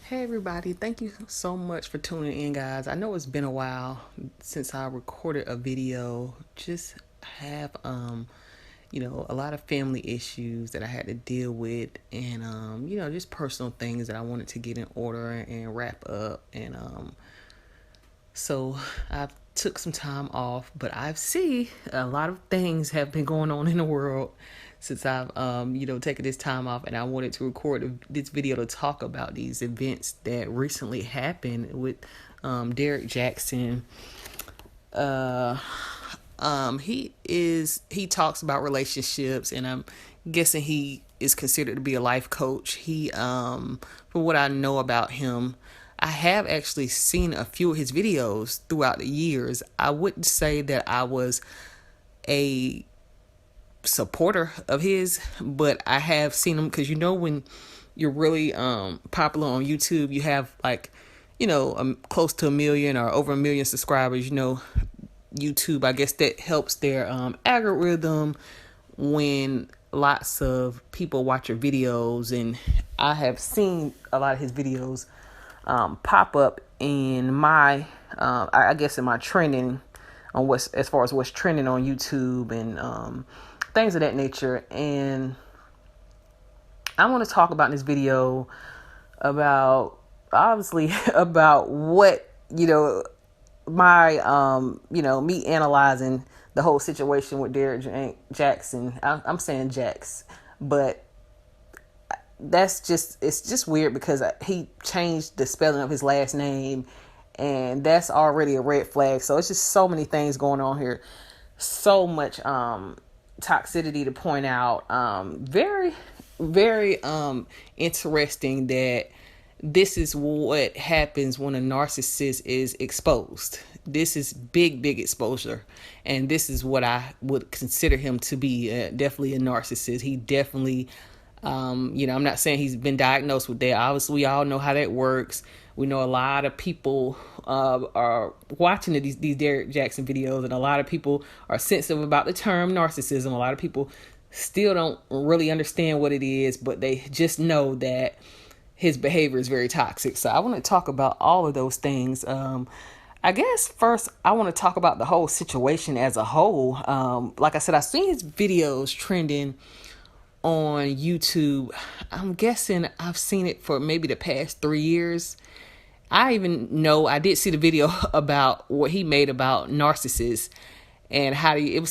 Hey everybody, thank you so much for tuning in, guys. I know it's been a while since I recorded a video. Just have a lot of family issues that I had to deal with, and just personal things that I wanted to get in order and wrap up. And so I took some time off, but I see a lot of things have been going on in the world since I've taken this time off, and I wanted to record this video to talk about these events that recently happened with Derrick Jaxn. Uh, he talks about relationships, and I'm guessing he is considered to be a life coach. From what I know about him, I have actually seen a few of his videos throughout the years. I wouldn't say that I was a supporter of his, but I have seen him because when you're really popular on YouTube, you have close to a million or over a million subscribers. YouTube, I guess that helps their algorithm when lots of people watch your videos, and I have seen a lot of his videos pop up in my I guess in my trending on what's as far as what's trending on YouTube and things of that nature. And I want to talk about in this video about obviously about what my me analyzing the whole situation with Derrick Jaxn. I'm saying Jax, but it's just weird because he changed the spelling of his last name, and that's already a red flag. So it's just so many things going on here, so much toxicity to point out. Very very interesting that this is what happens when a narcissist is exposed. This is big exposure, and this is what I would consider him to be. Definitely a narcissist. He definitely I'm not saying he's been diagnosed with that. Obviously, we all know how that works. We know a lot of people are watching these Derrick Jaxn videos, and a lot of people are sensitive about the term narcissism. A lot of people still don't really understand what it is, but they just know that his behavior is very toxic. So I want to talk about all of those things. I guess first I want to talk about the whole situation as a whole. Like I said, I've seen his videos trending on YouTube. I'm guessing I've seen it for maybe the past 3 years. I even know I did see the video about what he made about narcissists and how he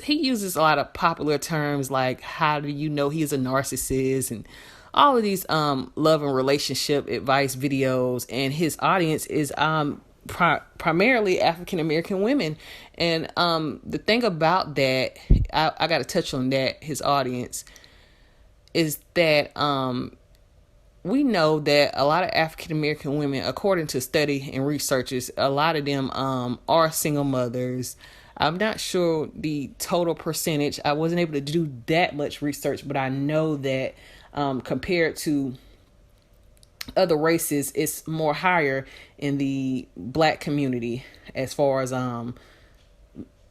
uses a lot of popular terms like how do you know he's a narcissist and all of these love and relationship advice videos, and his audience is primarily African American women. And the thing about that, I got to touch on that, his audience is that we know that a lot of African American women, according to study and researchers, a lot of them are single mothers. I'm not sure the total percentage. I wasn't able to do that much research, but I know that compared to other races, it's more higher in the black community as far as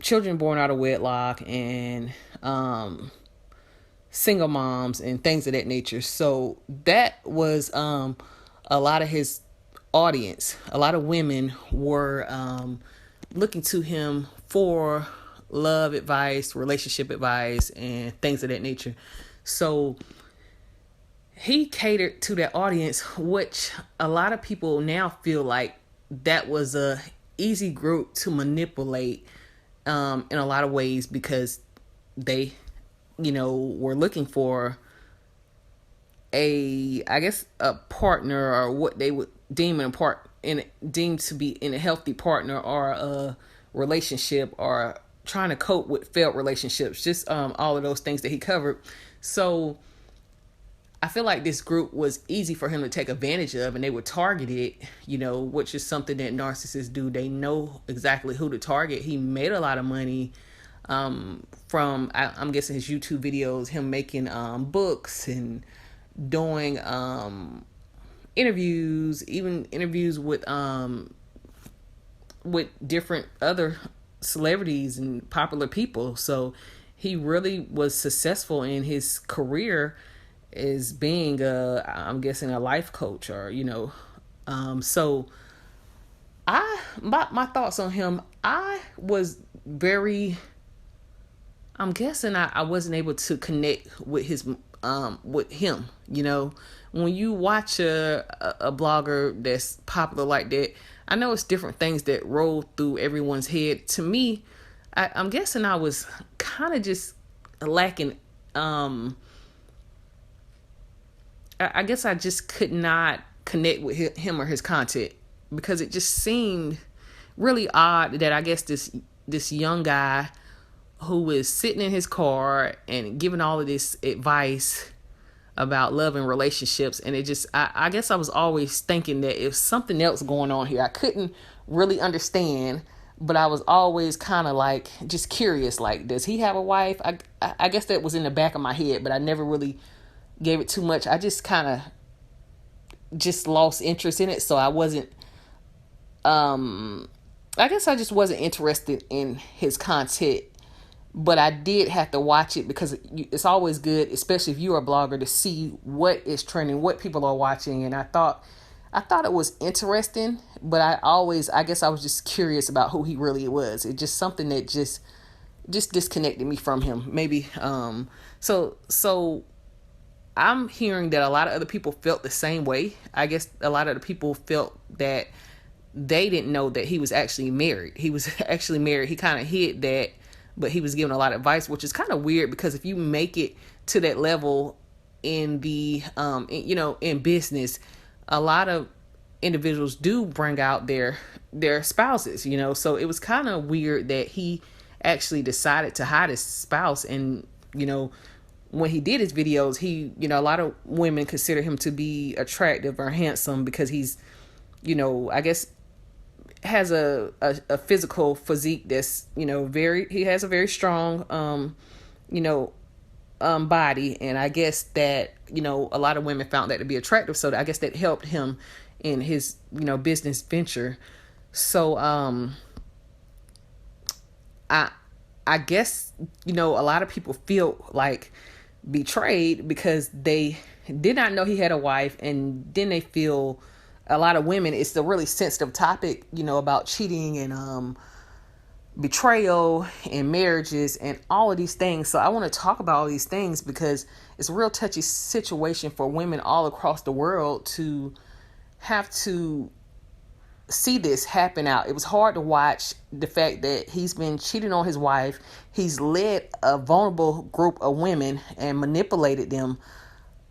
children born out of wedlock and single moms and things of that nature. So that was a lot of his audience. A lot of women were looking to him for love advice, relationship advice, and things of that nature. So he catered to that audience, which a lot of people now feel like that was a easy group to manipulate in a lot of ways, because they were looking for a partner, or what they would deem deem to be in a healthy partner, or a relationship, or trying to cope with failed relationships, just all of those things that he covered. So I feel like this group was easy for him to take advantage of, and they were targeted, which is something that narcissists do. They know exactly who to target. He made a lot of money from, I'm guessing, his YouTube videos, him making books and doing interviews, even interviews with different other celebrities and popular people. So he really was successful in his career as being I'm guessing a life coach, or so my thoughts on him, I was very, I'm guessing I wasn't able to connect with his with him. When you watch a blogger that's popular like that, I know it's different things that roll through everyone's head. To me, I'm guessing I was kind of just lacking. I guess I just could not connect with him or his content, because it just seemed really odd that I guess this young guy who is sitting in his car and giving all of this advice about love and relationships, and it just, I guess I was always thinking that if something else going on here, I couldn't really understand, but I was always kind of like just curious, like, does he have a wife? I guess that was in the back of my head, but I never really gave it too much. I just kind of just lost interest in it, so I wasn't, I guess I just wasn't interested in his content. But I did have to watch it, because it's always good, especially if you're a blogger, to see what is trending, what people are watching. And I thought it was interesting, but I guess I was just curious about who he really was. It's just something that just disconnected me from him. Maybe so I'm hearing that a lot of other people felt the same way. I guess a lot of the people felt that they didn't know that he was actually married. He was actually married. He kind of hid that, but he was giving a lot of advice, which is kind of weird, because if you make it to that level in the, in business, a lot of individuals do bring out their spouses, so it was kind of weird that he actually decided to hide his spouse. And, when he did his videos, he, a lot of women consider him to be attractive or handsome, because he's, I guess, has a physical physique that's, he has a very strong, body. And I guess that, a lot of women found that to be attractive. So I guess that helped him in his, business venture. So, I guess, a lot of people feel like betrayed, because they did not know he had a wife, and then they feel, a lot of women, it's a really sensitive topic, about cheating and betrayal and marriages and all of these things. So I want to talk about all these things, because it's a real touchy situation for women all across the world to have to see this happen out. It was hard to watch the fact that he's been cheating on his wife. He's led a vulnerable group of women and manipulated them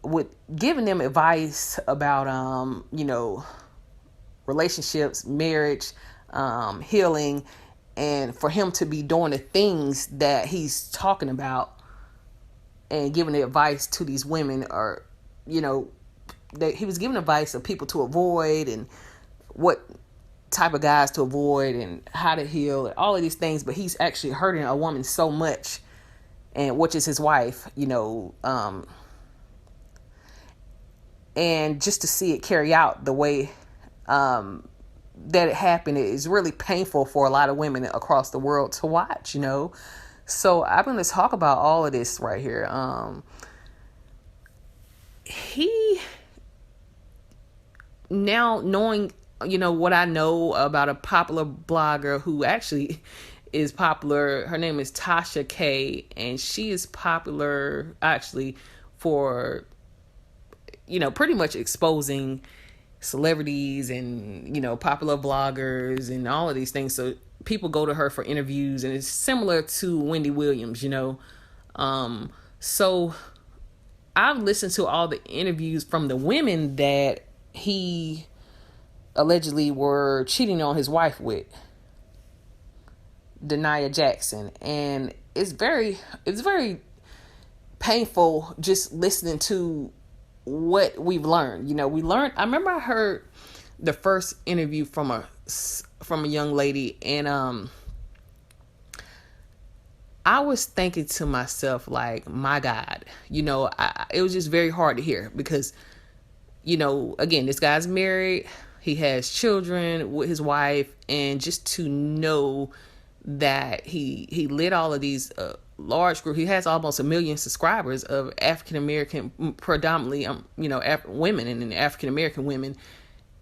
with giving them advice about, relationships, marriage, healing, and for him to be doing the things that he's talking about and giving the advice to these women, or, that he was giving advice of people to avoid, and what type of guys to avoid, and how to heal, and all of these things. But he's actually hurting a woman so much, and which is his wife, and just to see it carry out the way that it happened is really painful for a lot of women across the world to watch, So I'm going to talk about all of this right here. He, now knowing, what I know about a popular blogger who actually is popular, her name is Tasha K, and she is popular actually for, pretty much exposing celebrities and, popular bloggers and all of these things. So people go to her for interviews, and it's similar to Wendy Williams, So I've listened to all the interviews from the women that he allegedly were cheating on his wife with, DANIA Jaxn, and it's very painful just listening to what we've learned. I remember I heard the first interview from a young lady, and I was thinking to myself, like, my God, it was just very hard to hear, because, again, this guy's married, he has children with his wife, and just to know that he lit all of these large group. He has almost 1 million subscribers of African American, predominantly, women and African American women.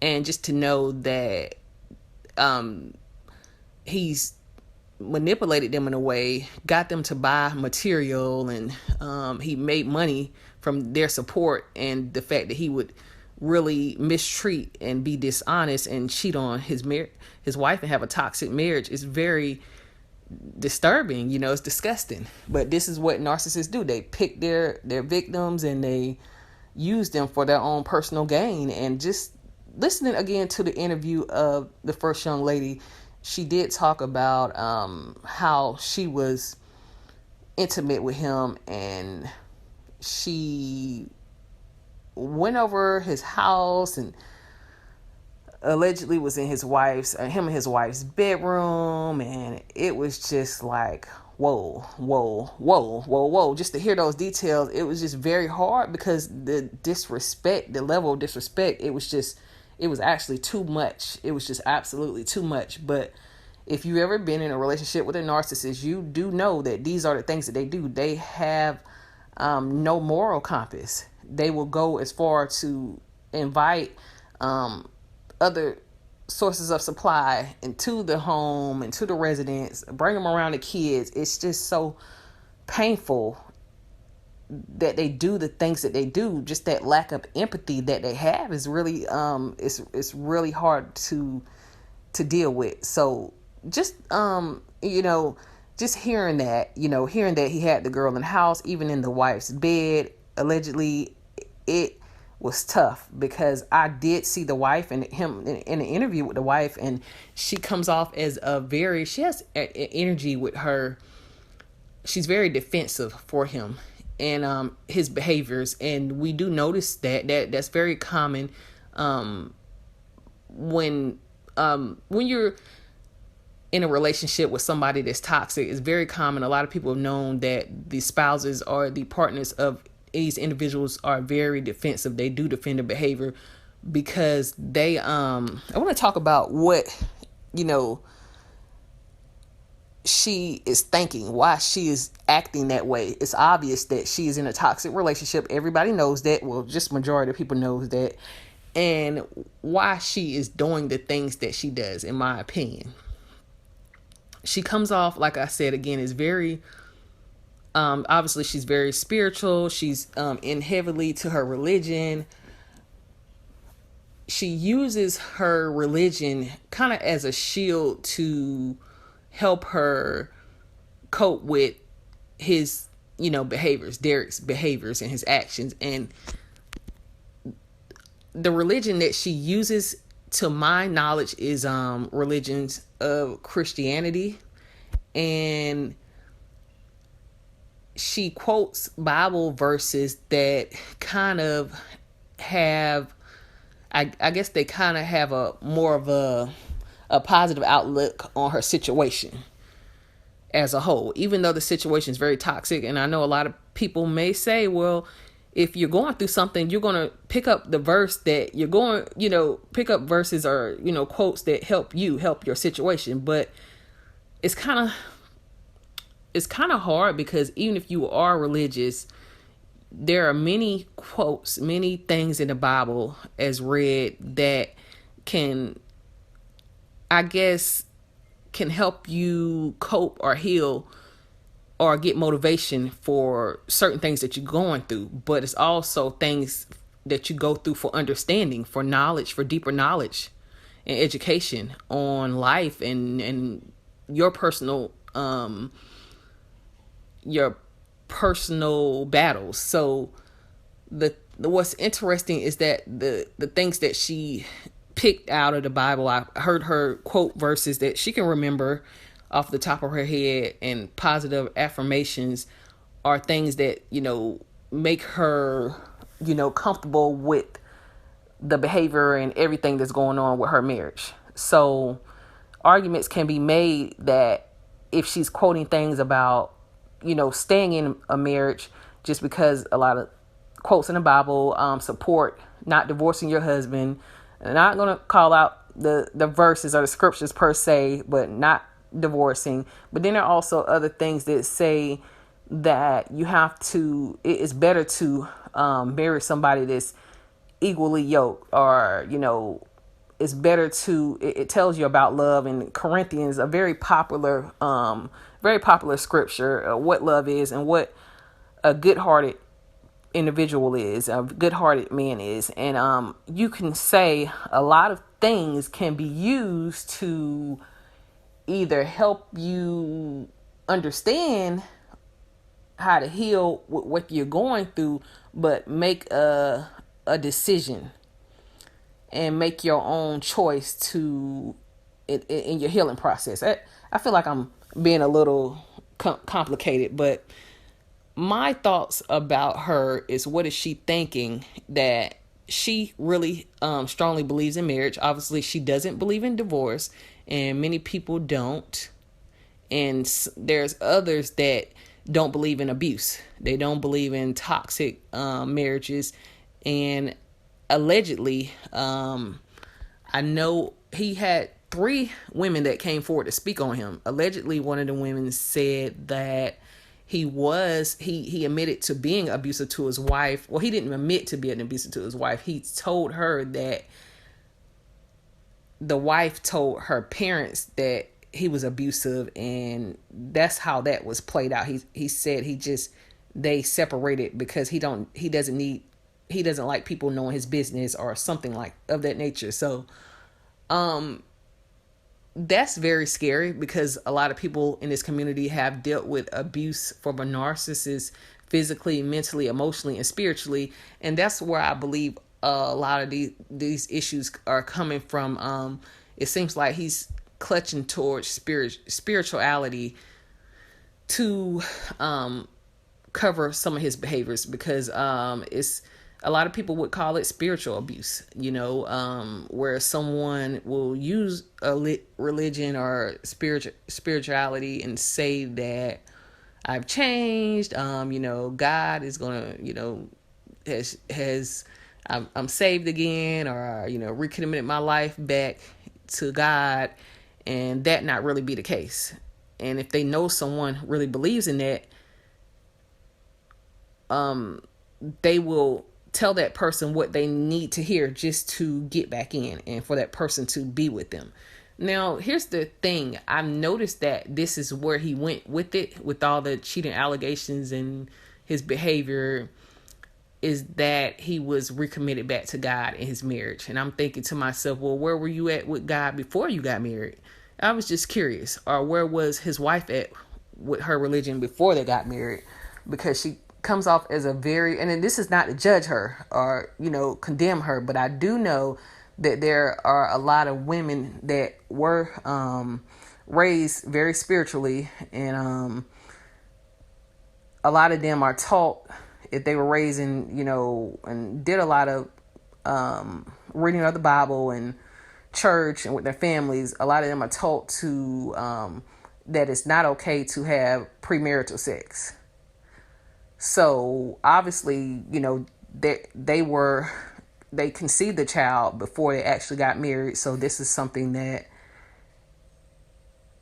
And just to know that he's manipulated them in a way, got them to buy material, and he made money from their support, and the fact that he would really mistreat and be dishonest and cheat on his wife and have a toxic marriage is very disturbing. It's disgusting. But this is what narcissists do. They pick their victims and they use them for their own personal gain. And just listening again to the interview of the first young lady, she did talk about how she was intimate with him, and she went over his house and allegedly was in him and his wife's bedroom, and it was just like, whoa, just to hear those details. It was just very hard, because the level of disrespect, it was actually too much. It was just absolutely too much. But if you've ever been in a relationship with a narcissist, you do know that these are the things that they do. They have no moral compass. They will go as far to invite other sources of supply into the home, into the residence, bring them around the kids. It's just so painful that they do the things that they do. Just that lack of empathy that they have is really it's really hard to deal with. So just just hearing that he had the girl in the house, even in the wife's bed, allegedly, it was tough, because I did see the wife and him in an interview with the wife, and she comes off as she has energy with her. She's very defensive for him and his behaviors, and we do notice that's very common when you're in a relationship with somebody that's toxic. It's very common. A lot of people have known that the spouses or the partners of these individuals are very defensive. They do defend their behavior because they I want to talk about what she is thinking, why she is acting that way. It's obvious that she is in a toxic relationship. Everybody knows that. Well, just majority of people knows that. And why she is doing the things that she does, in my opinion. She comes off, like I said, again, is very obviously she's very spiritual. She's in heavily to her religion. She uses her religion kind of as a shield to help her cope with his, behaviors, Derrick's behaviors and his actions. And the religion that she uses, to my knowledge, is religions of Christianity. And she quotes Bible verses that kind of have, I guess they kind of have a more of a positive outlook on her situation as a whole, even though the situation is very toxic. And I know a lot of people may say, well, if you're going through something, you're going to pick up the verse that you're going, pick up verses or, quotes that help your situation. But it's kind of hard, because even if you are religious, there are many quotes, many things in the Bible as read that can help you cope or heal or get motivation for certain things that you're going through. But it's also things that you go through for understanding, for knowledge, for deeper knowledge and education on life and your personal battles. So the what's interesting is that the things that she picked out of the Bible, I heard her quote verses that she can remember off the top of her head, and positive affirmations are things that make her comfortable with the behavior and everything that's going on with her marriage. So arguments can be made that if she's quoting things about staying in a marriage, just because a lot of quotes in the Bible support not divorcing your husband. I'm not going to call out the verses or the scriptures per se, but not divorcing. But then there are also other things that say that you have to, it's better to marry somebody that's equally yoked, or, it's better to, it tells you about love in Corinthians, a very popular scripture, what love is and what a good-hearted individual is, a good-hearted man is. And you can say a lot of things can be used to either help you understand how to heal what you're going through, but make a decision and make your own choice to in your healing process. I feel like I'm being a little complicated, but my thoughts about her is, what is she thinking? That she really strongly believes in marriage. Obviously, she doesn't believe in divorce, and many people don't. And there's others that don't believe in abuse. They don't believe in toxic marriages. And allegedly, I know he had 3 women that came forward to speak on him. Allegedly, one of the women said that he admitted to being abusive to his wife. Well, he didn't admit to being abusive to his wife. He told her that the wife told her parents that he was abusive, and that's how that was played out. He said they separated because he doesn't like people knowing his business or something like of that nature. So that's very scary, because a lot of people in this community have dealt with abuse from a narcissist, physically, mentally, emotionally, and spiritually. And that's where I believe a lot of these issues are coming from. It seems like he's clutching towards spirituality to cover some of his behaviors, because it's a lot of people would call it spiritual abuse, where someone will use a religion or spirituality and say that I've changed. God is gonna, I'm saved again, or recommitted my life back to God, and that not really be the case. And if they know someone really believes in that, they will tell that person what they need to hear just to get back in and for that person to be with them. Now, here's the thing. I've noticed that this is where he went with it, with all the cheating allegations and his behavior, is that he was recommitted back to God in his marriage. And I'm thinking to myself, well, where were you at with God before you got married? I was just curious. Or where was his wife at with her religion before they got married? Because she comes off as a very, and this is not to judge her or, condemn her, but I do know that there are a lot of women that were raised very spiritually, and a lot of them are taught, if they were raised in, and did a lot of reading of the Bible and church and with their families, a lot of them are taught to that it's not okay to have premarital sex. So obviously, they conceived the child before they actually got married. So this is something that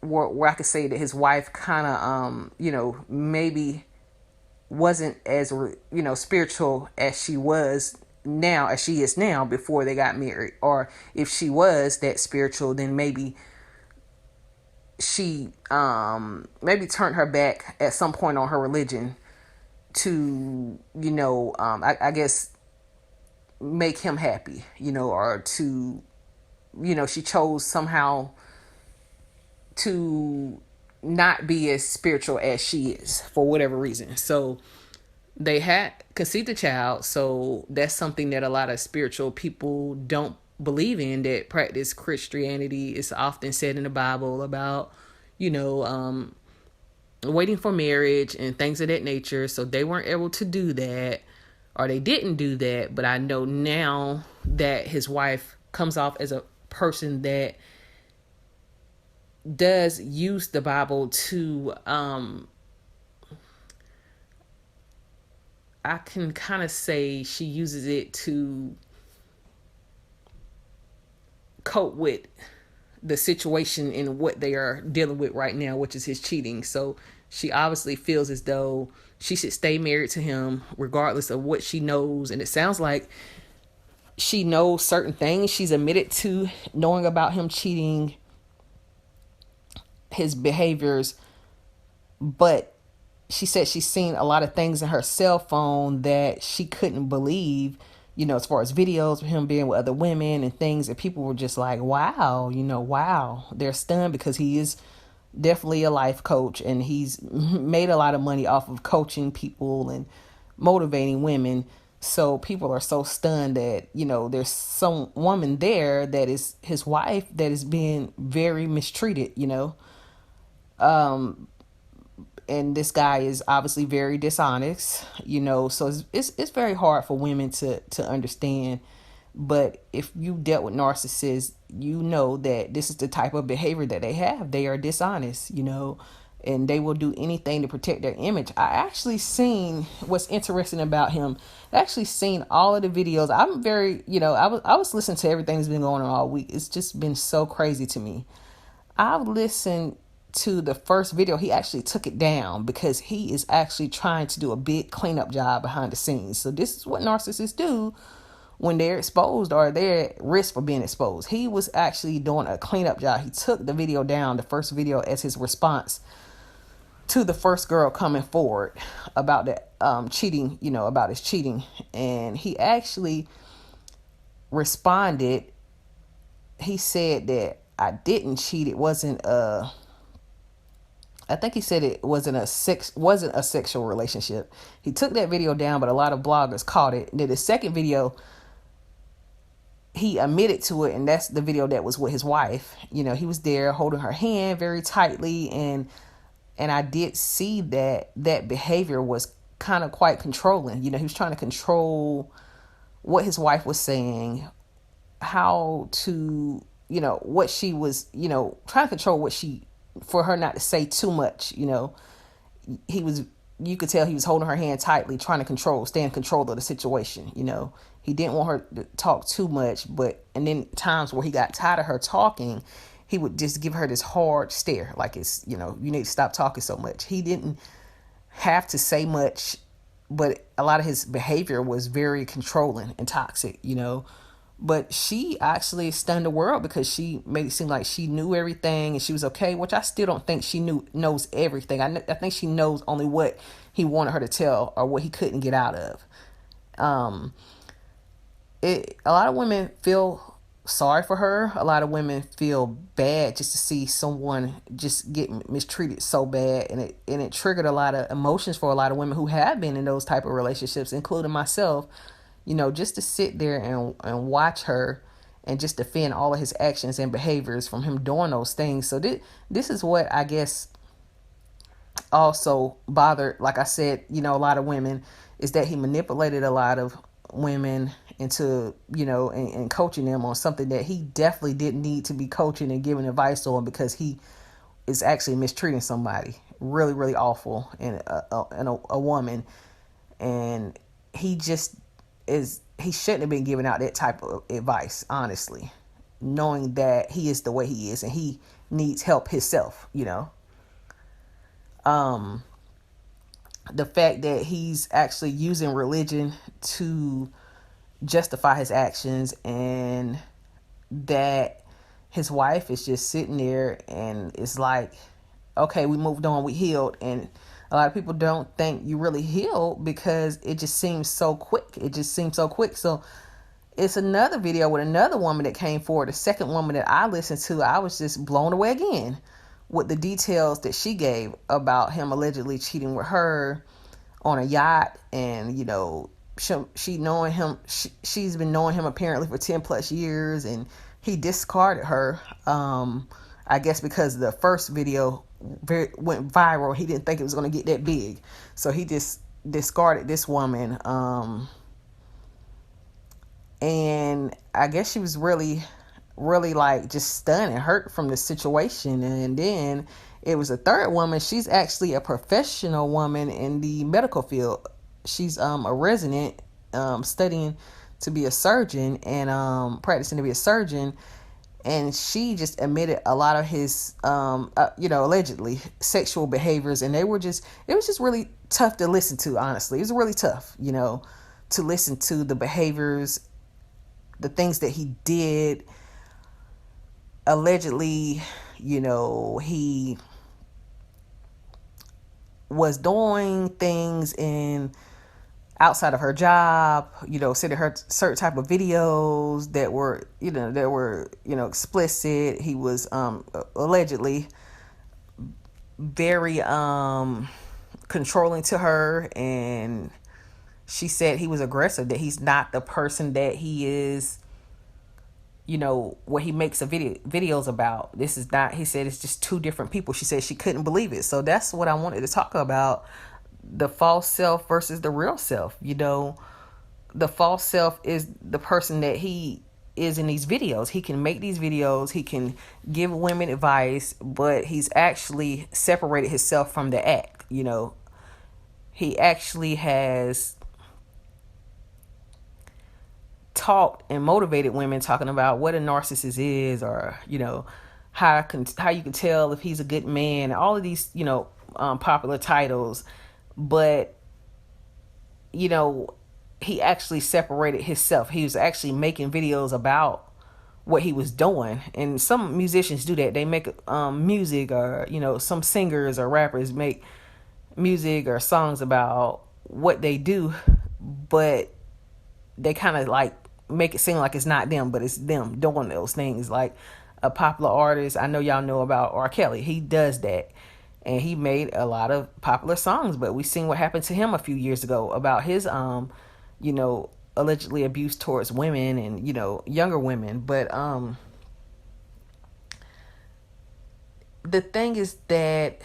where I could say that his wife kind of, maybe wasn't as, spiritual as she is now before they got married. Or if she was that spiritual, then maybe she maybe turned her back at some point on her religion to, I guess, make him happy, or to, she chose somehow to not be as spiritual as she is for whatever reason. So they had conceived a child. So that's something that a lot of spiritual people don't believe in, that practice Christianity. Is often said in the Bible about, waiting for marriage and things of that nature. So they weren't able to do that, or they didn't do that. But I know now that his wife comes off as a person that does use the Bible to, I can kind of say she uses it to cope with the situation and what they are dealing with right now, which is his cheating. So She obviously feels as though she should stay married to him regardless of what she knows. And it sounds like she knows certain things. She's admitted to knowing about him cheating, his behaviors, but she said she's seen a lot of things in her cell phone that she couldn't believe, as far as videos of him being with other women and things that people were just like, wow, wow. They're stunned because he is definitely a life coach and he's made a lot of money off of coaching people and motivating women. So people are so stunned that, there's some woman there that is his wife that is being very mistreated, and this guy is obviously very dishonest, so it's very hard for women to understand. But if you dealt with narcissists, you know that this is the type of behavior that they have. They are dishonest, and they will do anything to protect their image. I actually seen what's interesting about him. I actually seen all of the videos. I'm very, I was listening to everything that's been going on all week. It's just been so crazy to me. I've listened to the first video. He actually took it down because he is actually trying to do a big cleanup job behind the scenes. So this is what narcissists do when they're exposed or they're at risk for being exposed. He was actually doing a cleanup job. He took the video down, the first video, as his response to the first girl coming forward about the cheating, about his cheating. And he actually responded. He said that I didn't cheat. It wasn't I think he said it wasn't a sexual relationship. He took that video down, but a lot of bloggers caught it. And then the second video, he admitted to it, and that's the video that was with his wife. He was there holding her hand very tightly, and I did see that behavior was kind of quite controlling. He was trying to control what his wife was saying, how to, what she was, trying to control what for her not to say too much. You could tell he was holding her hand tightly, trying to stay in control of the situation. He didn't want her to talk too much, and then times where he got tired of her talking, he would just give her this hard stare, like it's, you need to stop talking so much. He didn't have to say much, but a lot of his behavior was very controlling and toxic, But she actually stunned the world because she made it seem like she knew everything and she was okay, which I still don't think she knows everything. I think she knows only what he wanted her to tell or what he couldn't get out of. A lot of women feel sorry for her. A lot of women feel bad just to see someone just get mistreated so bad, and it triggered a lot of emotions for a lot of women who have been in those type of relationships, including myself. Just to sit there and watch her and just defend all of his actions and behaviors from him doing those things. So this is what I guess also bothered, like I said, a lot of women, is that he manipulated a lot of women into, and coaching them on something that he definitely didn't need to be coaching and giving advice on, because he is actually mistreating somebody really, really awful, and a woman. And he shouldn't have been giving out that type of advice, honestly, knowing that he is the way he is and he needs help himself. The fact that he's actually using religion to justify his actions, and that his wife is just sitting there and it's like, okay, we moved on, we healed. And a lot of people don't think you really healed because it just seems so quick. So it's another video with another woman that came forward. The second woman that I listened to, I was just blown away again with the details that she gave about him allegedly cheating with her on a yacht. And, she's been knowing him apparently for 10 plus years, and he discarded her. I guess because the first video went viral, he didn't think it was going to get that big. So he just discarded this woman. And I guess she was really, really like just stunned and hurt from the situation. And then it was a third woman. She's actually a professional woman in the medical field. She's a resident, studying to be a surgeon and practicing to be a surgeon. and she just admitted a lot of his allegedly sexual behaviors, and it was just really tough to listen to. Honestly, it was really tough, to listen to the behaviors, the things that he did. Allegedly, he was doing things outside of her job, sending her certain type of videos that were explicit. He was allegedly very controlling to her, and she said he was aggressive, that he's not the person that he is, what he makes videos about. This is not, he said, it's just two different people. She said she couldn't believe it. So that's what I wanted to talk about, the false self versus the real self. The false self is the person that he is in these videos. He can make these videos, he can give women advice, but he's actually separated himself from the act. He actually has talked and motivated women, talking about what a narcissist is, or how you can tell if he's a good man, all of these popular titles. But he actually separated himself. He was actually making videos about what he was doing. And some musicians do that. They make music, or some singers or rappers make music or songs about what they do, but they kind of like make it seem like it's not them, but it's them doing those things. Like a popular artist, I know y'all know about R. Kelly. He does that, and he made a lot of popular songs, but we seen what happened to him a few years ago about his allegedly abuse towards women and younger women. But the thing is that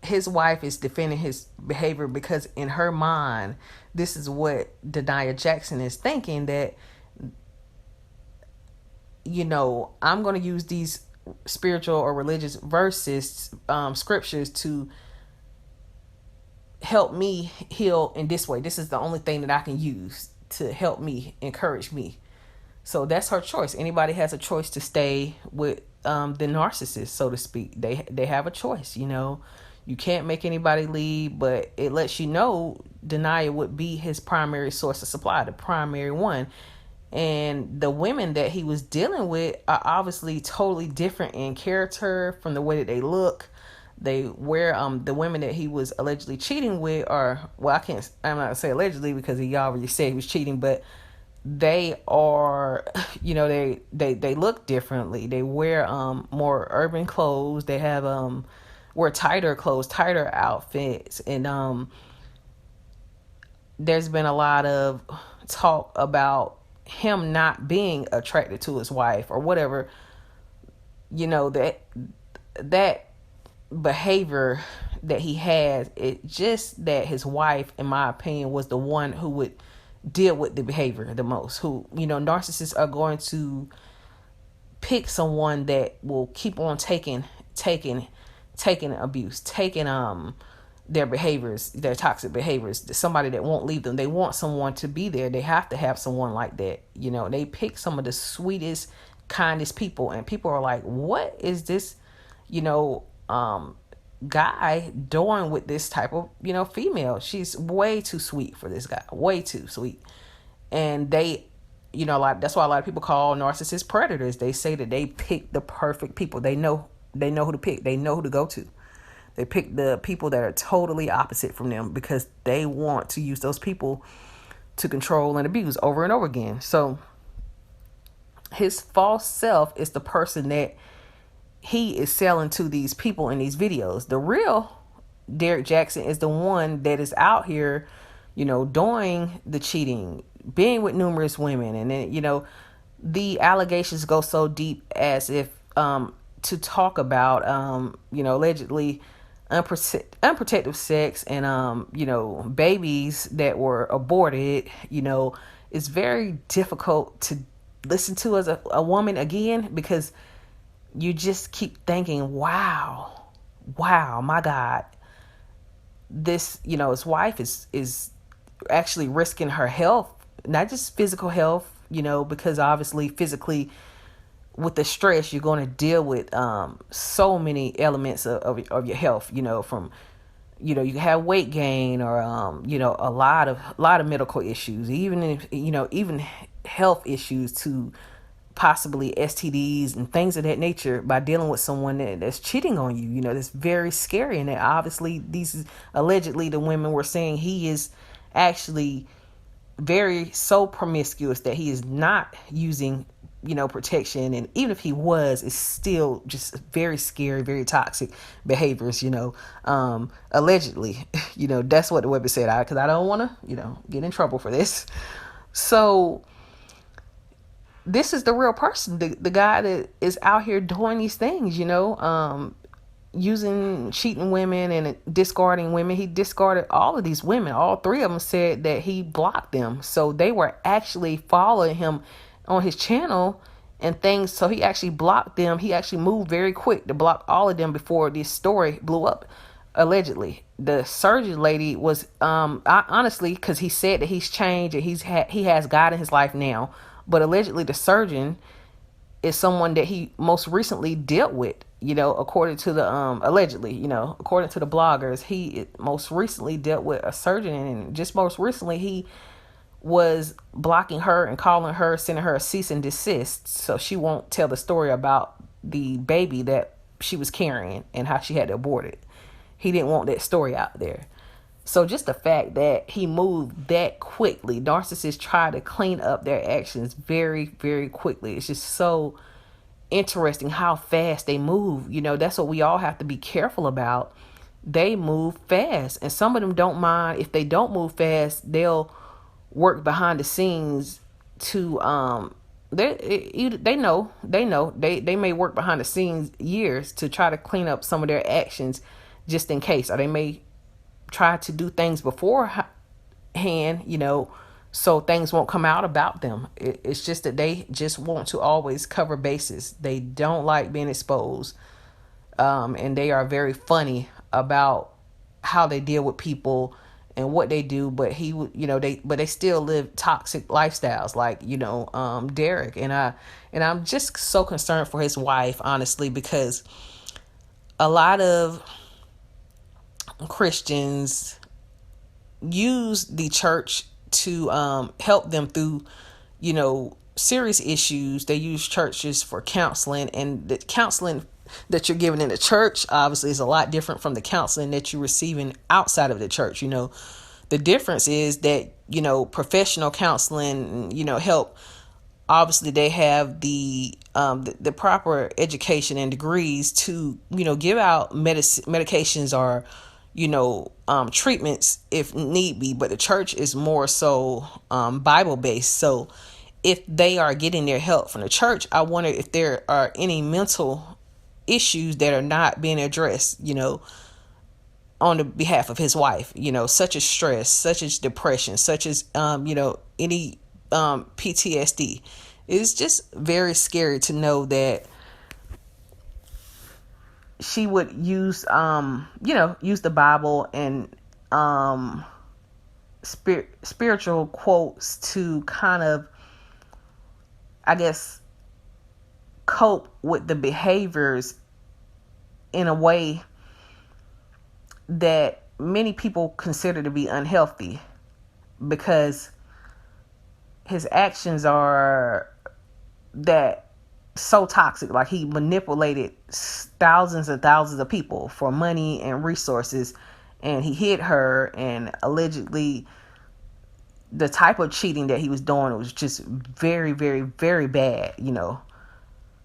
his wife is defending his behavior because in her mind, this is what DANIA Jaxn is thinking, that I'm going to use these spiritual or religious verses, scriptures, to help me heal in this way. This is the only thing that I can use to help me, encourage me. So that's her choice. Anybody has a choice to stay with the narcissist, so to speak. They have a choice. You can't make anybody leave, but it lets you know DANIA would be his primary source of supply, the primary one. And the women that he was dealing with are obviously totally different in character, from the way that they look. They wear the women that he was allegedly cheating with are, well, I'm not gonna say allegedly because he already said he was cheating, but they are, they look differently. They wear more urban clothes. They have wear tighter clothes, tighter outfits, and there's been a lot of talk about him not being attracted to his wife or whatever. That behavior that he has, it just that his wife, in my opinion, was the one who would deal with the behavior the most. Who, narcissists are going to pick someone that will keep on taking abuse, taking their behaviors, their toxic behaviors, somebody that won't leave them. They want someone to be there. They have to have someone like that. They pick some of the sweetest, kindest people, and people are like, what is this, guy doing with this type of, female? She's way too sweet for this guy, way too sweet. And they, that's why a lot of people call narcissists predators. They say that they pick the perfect people. They know who to pick. They know who to go to. They pick the people that are totally opposite from them because they want to use those people to control and abuse over and over again. So his false self is the person that he is selling to these people in these videos. The real Derrick Jaxn is the one that is out here, doing the cheating, being with numerous women. And then, the allegations go so deep as if to talk about, allegedly unprotected sex and, babies that were aborted. It's very difficult to listen to as a woman again, because you just keep thinking, wow, my God, this, his wife is actually risking her health, not just physical health, because obviously physically with the stress, you're going to deal with so many elements of your health, from, you have weight gain, or a lot of medical issues, even if, even health issues, to possibly STDs and things of that nature, by dealing with someone that's cheating on you. That's very scary. And that obviously, these allegedly the women were saying he is actually very so promiscuous that he is not using protection, and even if he was, it's still just very scary, very toxic behaviors, allegedly. That's what the website said, because I don't want to get in trouble for this. So this is the real person, the guy that is out here doing these things, using, cheating women and discarding women. He discarded all of these women. All three of them said that he blocked them. So they were actually following him on his channel and things. So he actually blocked them. He actually moved very quick to block all of them before this story blew up. Allegedly, the surgeon lady was, honestly, because he said that he's changed and he has God in his life now. But allegedly, the surgeon is someone that he most recently dealt with, according to the, allegedly, according to the bloggers, he most recently dealt with a surgeon, and just most recently, he was blocking her and calling her, sending her a cease and desist, so she won't tell the story about the baby that she was carrying and how she had to abort it. He didn't want that story out there. So just the fact that he moved that quickly, narcissists try to clean up their actions very, very quickly. It's just so interesting how fast they move. That's what we all have to be careful about. They move fast, and some of them don't mind if they don't move fast. They'll work behind the scenes to they know they may work behind the scenes years to try to clean up some of their actions, just in case, or they may try to do things beforehand, so things won't come out about them. It's just that they just want to always cover bases. They don't like being exposed, and they are very funny about how they deal with people and what they do. But they still live toxic lifestyles, like Derrick. And I'm just so concerned for his wife, honestly, because a lot of Christians use the church to help them through serious issues. They use churches for counseling, and the counseling that you're given in the church obviously is a lot different from the counseling that you're receiving outside of the church. The difference is that professional counseling, help. Obviously, they have the proper education and degrees to give out medications or treatments if need be. But the church is more so Bible based. So if they are getting their help from the church, I wonder if there are any mental issues that are not being addressed, on the behalf of his wife, such as stress, such as depression, such as any PTSD. It's just very scary to know that she would use use the Bible and spiritual quotes to kind of, I guess, cope with the behaviors in a way that many people consider to be unhealthy, because his actions are that so toxic. Like, he manipulated thousands and thousands of people for money and resources, and he hit her, and allegedly the type of cheating that he was doing was just very, very, very bad,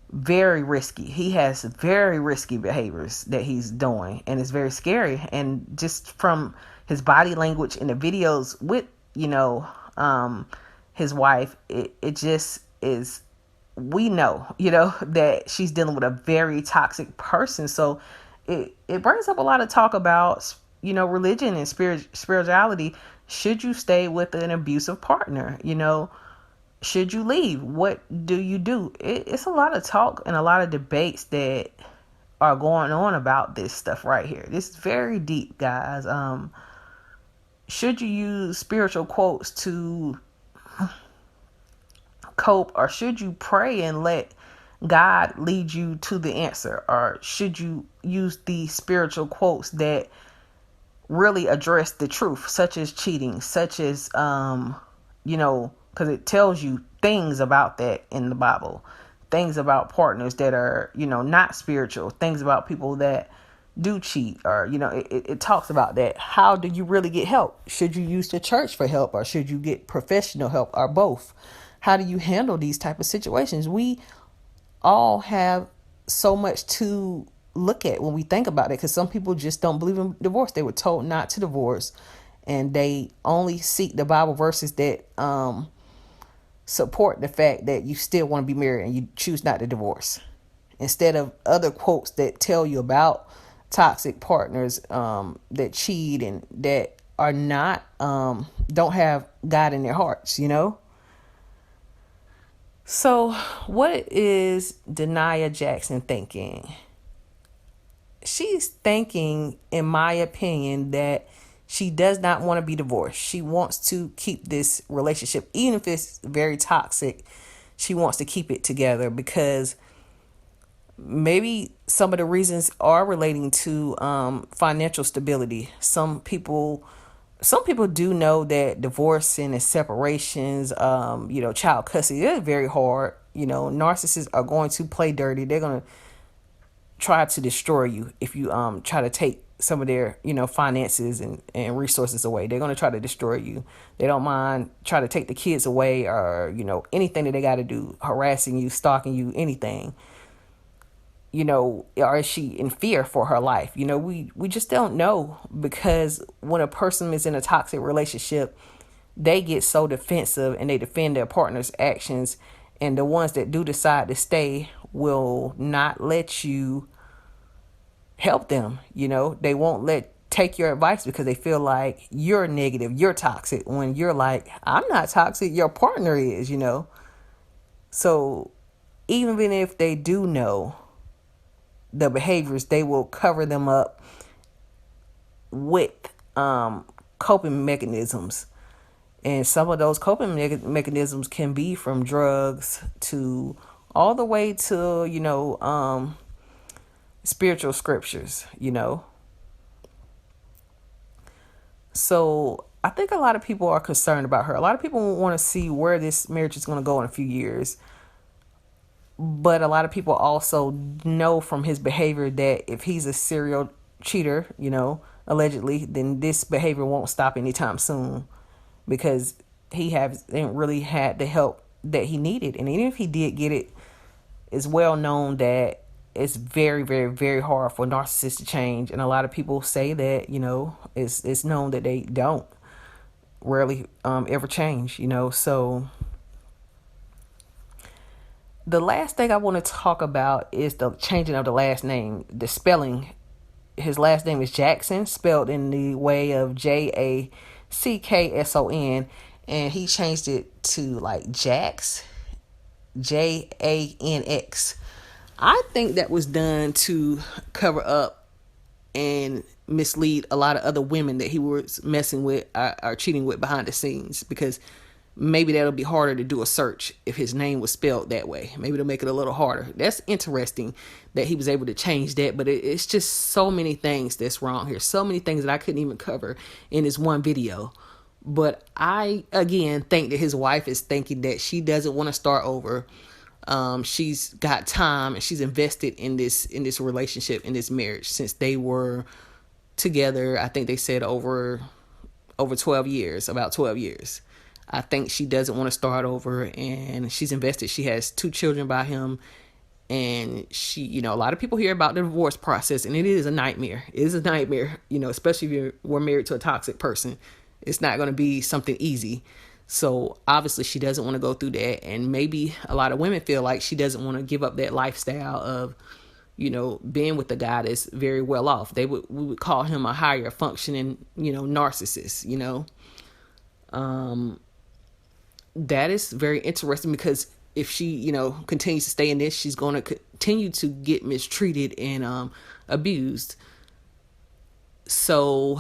very risky. He has very risky behaviors that he's doing, and it's very scary. And just from his body language in the videos with his wife, it just is, we know that she's dealing with a very toxic person. So it brings up a lot of talk about religion and spirituality. Should you stay with an abusive partner? Should you leave? What do you do? It's a lot of talk and a lot of debates that are going on about this stuff right here. This is very deep, guys. Should you use spiritual quotes to cope, or should you pray and let God lead you to the answer, or should you use the spiritual quotes that really address the truth, such as cheating, such as because it tells you things about that in the Bible, things about partners that are not spiritual, things about people that do cheat, or it talks about that. How do you really get help? Should you use the church for help, or should you get professional help, or both? How do you handle these type of situations? We all have so much to look at when we think about it, because some people just don't believe in divorce. They were told not to divorce, and they only seek the Bible verses that support the fact that you still want to be married and you choose not to divorce, instead of other quotes that tell you about toxic partners that cheat and that are not don't have God in their hearts. So what is DANIA Jaxn thinking? She's thinking, in my opinion, that she does not want to be divorced. She wants to keep this relationship, even if it's very toxic. She wants to keep it together because maybe some of the reasons are relating to financial stability. Some people do know that divorcing and separations, child custody, they're very hard. Narcissists are going to play dirty. They're going to try to destroy you if you try to take some of their finances and resources away. They're going to try to destroy you. They don't mind try to take the kids away, or anything that they got to do, harassing you, stalking you, anything. Or is she in fear for her life? We just don't know, because when a person is in a toxic relationship, they get so defensive and they defend their partner's actions, and the ones that do decide to stay will not let you help them. They won't take your advice because they feel like you're negative, you're toxic, when you're like, I'm not toxic, your partner is. So even if they do know the behaviors, they will cover them up with coping mechanisms. And some of those coping mechanisms can be from drugs to all the way to spiritual scriptures. So I think a lot of people are concerned about her. A lot of people want to see where this marriage is going to go in a few years. But a lot of people also know from his behavior that if he's a serial cheater, allegedly, then this behavior won't stop anytime soon, because he hasn't really had the help that he needed. And even if he did get it, it's well known that it's very, very, very hard for narcissists to change. And a lot of people say that, it's known that they don't rarely ever change, so the last thing I want to talk about is the changing of the last name, the spelling. His last name is Jackson, spelled in the way of Jackson, and he changed it to like Jax, Janx. I think that was done to cover up and mislead a lot of other women that he was messing with, or cheating with behind the scenes, because maybe that'll be harder to do a search if his name was spelled that way. Maybe it'll make it a little harder. That's interesting that he was able to change that, but it's just so many things that's wrong here. So many things that I couldn't even cover in this one video. But I, again, think that his wife is thinking that she doesn't want to start over. She's got time and she's invested in this relationship, in this marriage, since they were together. I think they said over 12 years, about 12 years. I think she doesn't want to start over, and she's invested. She has 2 children by him, and she, a lot of people hear about the divorce process, and it is a nightmare. It is a nightmare, especially if you were married to a toxic person. It's not going to be something easy. So obviously she doesn't want to go through that, and maybe a lot of women feel like she doesn't want to give up that lifestyle of, being with a guy that's very well off. We would call him a higher functioning, narcissist. That is very interesting, because if she, continues to stay in this, she's going to continue to get mistreated and abused. So,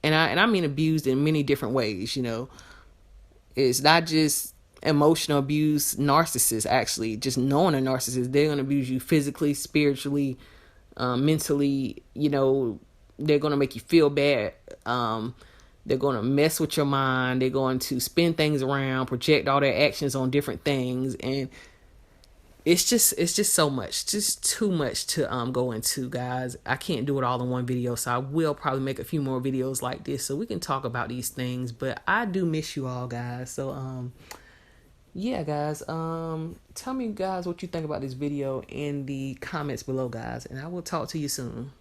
and I mean abused in many different ways. It's not just emotional abuse narcissists, actually, just knowing a narcissist, they're going to abuse you physically, spiritually, mentally. You know, they're going to make you feel bad. They're going to mess with your mind. They're going to spin things around, project all their actions on different things. And it's just so much, just too much to go into, guys. I can't do it all in one video, so I will probably make a few more videos like this so we can talk about these things. But I do miss you all, guys. So yeah, guys, tell me, guys, what you think about this video in the comments below, guys, and I will talk to you soon.